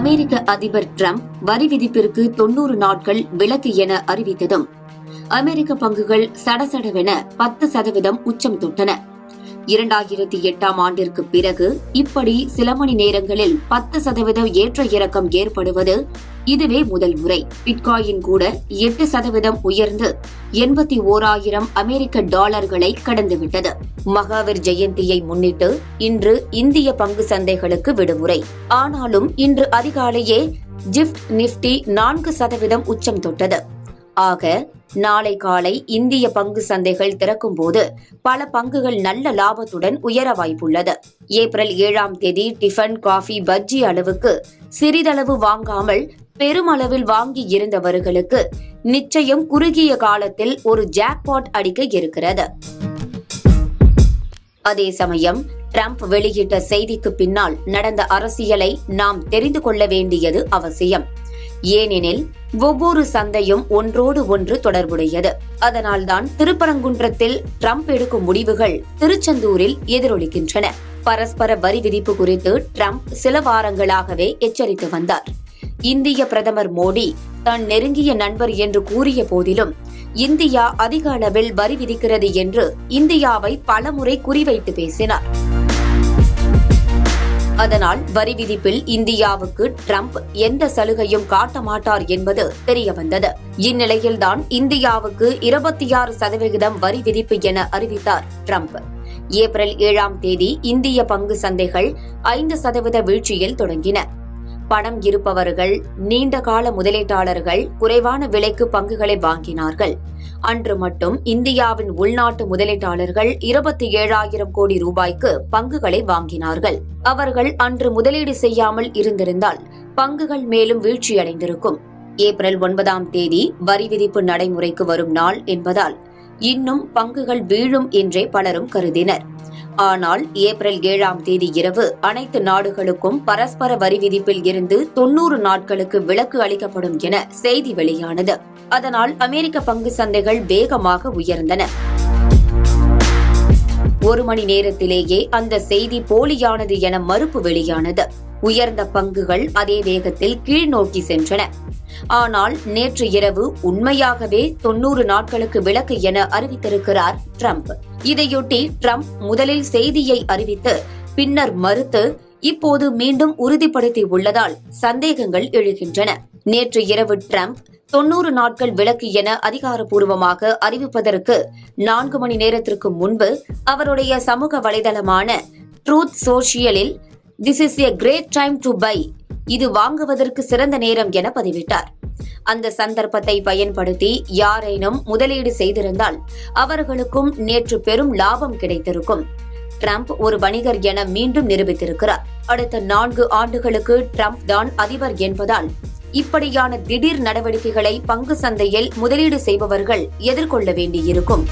அமெரிக்க அதிபர் டிரம்ப் வரி விதிப்பிற்கு 90 நாட்கள் விலக்கு என அறிவித்ததும் அமெரிக்க பங்குகள் சடசடவென 10% உச்சம் தொட்டன. 2008ஆம் ஆண்டிற்கு பிறகு இப்படி சில மணி நேரங்களில் 10% ஏற்ற இறக்கம் ஏற்படுவது இதுவே முதல் முறை. பிட்காயின் கூட 8% உயர்ந்து 81,000 அமெரிக்க டாலர்களை கடந்துவிட்டது. மகாவீர் ஜெயந்தியை முன்னிட்டு இன்று இந்திய பங்கு சந்தைகளுக்கு விடுமுறை. ஆனாலும் இன்று அதிகாலையே ஜிப்ட் நிப்டி 4% உச்சம் தொட்டது. ஆக நாளை காலை இந்திய பங்கு சந்தைகள் திறக்கும் போது பல பங்குகள் நல்ல லாபத்துடன் உயர வாய்ப்புள்ளது. ஏப்ரல் 7ஆம் தேதி டிஃபன், காஃபி, பஜ்ஜி அளவுக்கு சிறிதளவு வாங்காமல் பெருமளவில் வாங்கி இருந்தவர்களுக்கு நிச்சயம் குறுகிய காலத்தில் ஒரு ஜாக்பாட் அடிக்க இருக்கிறது. அதே சமயம் டிரம்ப் வெளியிட்ட செய்திக்கு பின்னால் நடந்த அரசியலை நாம் தெரிந்து கொள்ள வேண்டியது அவசியம். ஏனெனில் ஒவ்வொரு சந்தையும் ஒன்றோடு ஒன்று தொடர்புடையது. அதனால்தான் திருப்பரங்குன்றத்தில் டிரம்ப் எடுக்கும் முடிவுகள் திருச்செந்தூரில் எதிரொலிக்கின்றன. பரஸ்பர வரி விதிப்பு குறித்து டிரம்ப் சில வாரங்களாகவே எச்சரித்து வந்தார். இந்திய பிரதமர் மோடி தான் நெருங்கிய நண்பர் என்று கூறிய போதிலும் இந்தியா அதிக அளவில் வரி விதிக்கிறது என்று இந்தியாவை பலமுறை குறிவைத்து பேசினார். அதனால் வரி விதிப்பில் இந்தியாவுக்கு டிரம்ப் எந்த சலுகையும் காட்ட மாட்டார் என்பது தெரியவந்தது. இந்நிலையில்தான் இந்தியாவுக்கு 26% வரி விதிப்பு என அறிவித்தார் டிரம்ப். ஏப்ரல் 7ஆம் தேதி இந்திய பங்கு சந்தைகள் 5% வீழ்ச்சியில் தொடங்கின. பணம் இருப்பவர்கள், நீண்ட கால முதலீட்டாளர்கள் குறைவான விலைக்கு பங்குகளை வாங்கினார்கள். அன்று மட்டும் இந்தியாவின் உள்நாட்டு முதலீட்டாளர்கள் 27,000 கோடி ரூபாய்க்கு பங்குகளை வாங்கினார்கள். அவர்கள் அன்று முதலீடு செய்யாமல் இருந்திருந்தால் பங்குகள் மேலும் வீழ்ச்சியடைந்திருக்கும். ஏப்ரல் 9ஆம் தேதி வரி விதிப்பு நடைமுறைக்கு வரும் நாள் என்பதால் இன்னும் பங்குகள் வீழும் என்றே பலரும் கருதினர். ஆனால் ஏப்ரல் 7ஆம் தேதி இரவு அனைத்து நாடுகளுக்கும் பரஸ்பர வரி விதிப்பில் இருந்து 90 நாட்களுக்கு விலக்கு அளிக்கப்படும் என செய்தி வெளியானது. அதனால் அமெரிக்க பங்கு சந்தைகள் வேகமாக உயர்ந்தன. ஒரு மணி நேரத்திலேயே அந்த செய்தி போலியானது என மறுப்பு வெளியானது. உயர்ந்த பங்குகள் அதே வேகத்தில் கீழ் நோக்கி சென்றன. ஆனால் நேற்று இரவு உண்மையாகவே 90 நாட்களுக்கு விலக்கு என அறிவித்திருக்கிறார் டிரம்ப். இதையொட்டி டிரம்ப் முதலில் செய்தியை அறிவித்து பின்னர் மறுத்து இப்போது மீண்டும் உறுதிப்படுத்தி உள்ளதால் சந்தேகங்கள் எழுகின்றன. நேற்று இரவு டிரம்ப் 90 நாட்கள் விலக்கு என அதிகாரப்பூர்வமாக அறிவிப்பதற்கு 4 மணி நேரத்திற்கு முன்பு அவருடைய சமூக வலைதளமான truth சோஷியலில் "This is a great time to buy. இது வாங்குவதற்கு சிறந்த நேரம்" என பதிவிட்டார். அந்த சந்தர்ப்பத்தை பயன்படுத்தி யாரேனும் முதலீடு செய்திருந்தால் அவர்களுக்கும் நேற்று பெரும் லாபம் கிடைத்திருக்கும். டிரம்ப் ஒரு வணிகர் என மீண்டும் நிரூபித்திருக்கிறார். அடுத்த 4 ஆண்டுகளுக்கு டிரம்ப் தான் அதிபர் என்பதால் இப்படியான திடீர் நடவடிக்கைகளை பங்கு சந்தையில் முதலீடு செய்பவர்கள் எதிர்கொள்ள வேண்டியிருக்கும்.